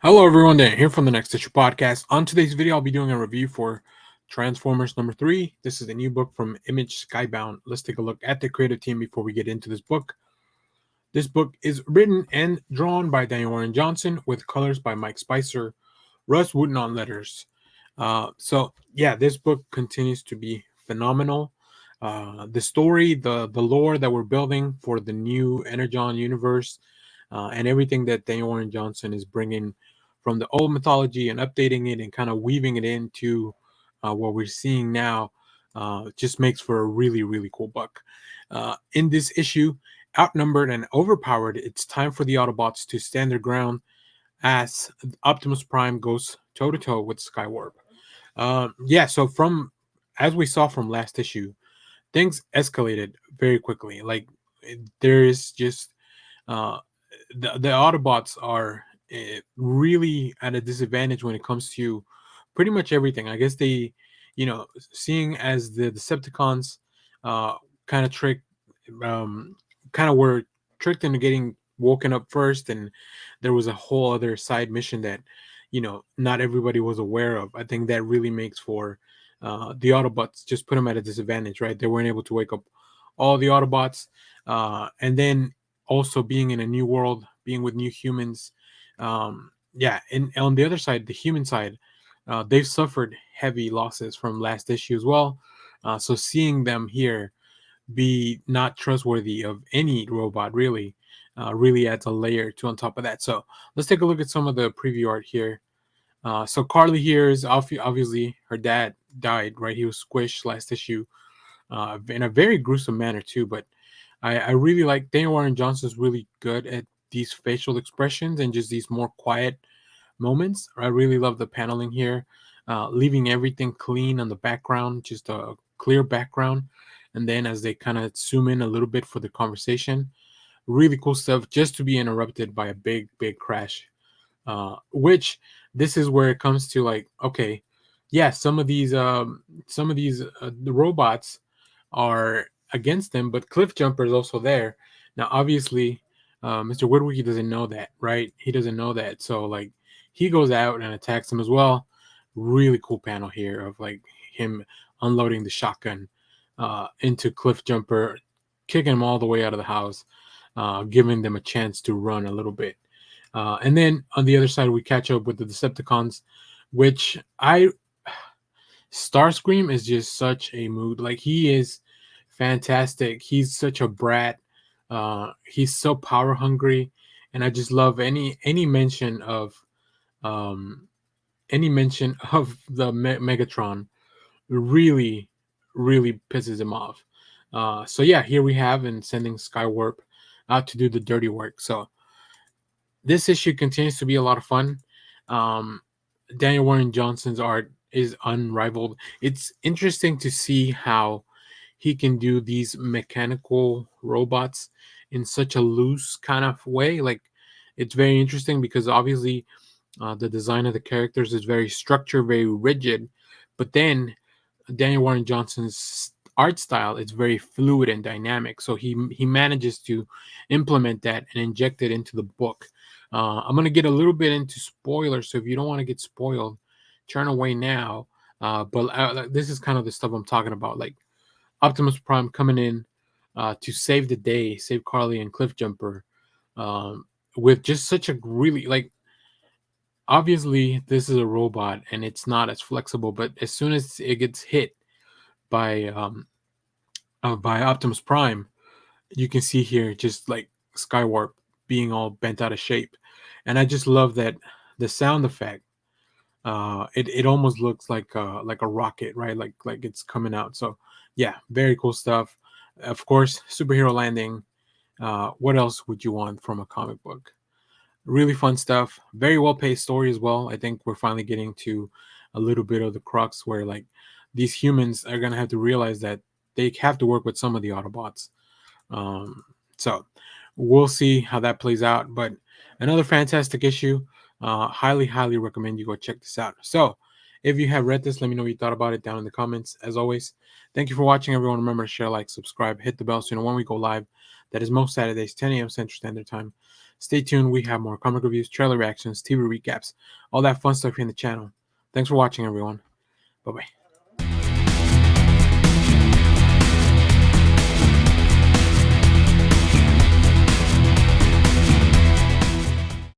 Hello everyone, Dan here from the Next Issue Podcast. On today's video, I'll be doing a review for Transformers number 3. This is a new book from Image Skybound. Let's take a look at the creative team before we get into this book. This book is written and drawn by Daniel Warren Johnson with colors by Mike Spicer, Russ Wooton on letters. This book continues to be phenomenal. The story, the lore that we're building for the new Energon Universe, and everything that Daniel Warren Johnson is bringing from the old mythology and updating it and kind of weaving it into what we're seeing now, just makes for a really, really cool book. In this issue, outnumbered and overpowered, it's time for the Autobots to stand their ground as Optimus Prime goes toe to toe with Skywarp. So from as we saw from last issue, things escalated very quickly. There is just uh, the Autobots are really at a disadvantage when it comes to pretty much everything. I guess they, seeing as the Decepticons uh, kind of um, were tricked into getting woken up first, and there was a whole other side mission that not everybody was aware of. I think that really makes for the Autobots just put them at a disadvantage, right? They weren't able to wake up all the Autobots, and then also being in a new world, being with new humans. And on the other side, the human side, they've suffered heavy losses from last issue as well. So seeing them here be not trustworthy of any robot really adds a layer to on top of that. So let's take a look at some of the preview art here. So Carly here is obviously her dad died, right? He was squished last issue in a very gruesome manner too. But I really like Daniel Warren Johnson's really good at these facial expressions and just these more quiet moments. I really love the paneling here, leaving everything clean on the background, just a clear background. And then as they kind of zoom in a little bit for the conversation, really cool stuff just to be interrupted by a big, big crash. Which this is where it comes to like, okay, yeah, some of these the robots are against them, but Cliff Jumper is also there. Now, obviously, Mr. Woodward doesn't know that, right? He doesn't know that, so like he goes out and attacks him as well. Really cool panel here of like him unloading the shotgun into Cliff Jumper, kicking him all the way out of the house, giving them a chance to run a little bit. And then on the other side, we catch up with the Decepticons, which Starscream is just such a mood. Like he is fantastic. He's such a brat. He's so power hungry, and I just love any mention of um, the Megatron. Really, really pisses him off. Here we have and sending Skywarp out to do the dirty work. So this issue continues to be a lot of fun. Um, Daniel Warren Johnson's art is unrivaled. It's interesting to see how he can do these mechanical robots in such a loose kind of way. Like it's very interesting because obviously the design of the characters is very structured, very rigid, but then Daniel Warren Johnson's art style is very fluid and dynamic. So he manages to implement that and inject it into the book. I'm gonna get a little bit into spoilers, so if you don't want to get spoiled, turn away now. But this is kind of the stuff I'm talking about, like Optimus Prime coming in to save the day, save Carly and Cliff Jumper, um, with just such a really like. Obviously, this is a robot and it's not as flexible, but as soon as it gets hit by by Optimus Prime, you can see here just like Skywarp being all bent out of shape, and I just love that the sound effect. It almost looks like a rocket, right? Like it's coming out. So yeah, very cool stuff. Of course, superhero landing. What else would you want from a comic book? Really fun stuff. Very well paced story as well. I think we're finally getting to a little bit of the crux where like these humans are gonna have to realize that they have to work with some of the Autobots. So we'll see how that plays out. But another fantastic issue. Highly, highly recommend you go check this out. So If you have read this, let me know what you thought about it down in the comments. As always, thank you for watching, everyone. Remember to share, like, subscribe, hit the bell so you know when we go live. That is most Saturdays, 10 a.m. Central Standard Time. Stay tuned. We have more comic reviews, trailer reactions, TV recaps, all that fun stuff here in the channel. Thanks for watching, everyone. Bye-bye.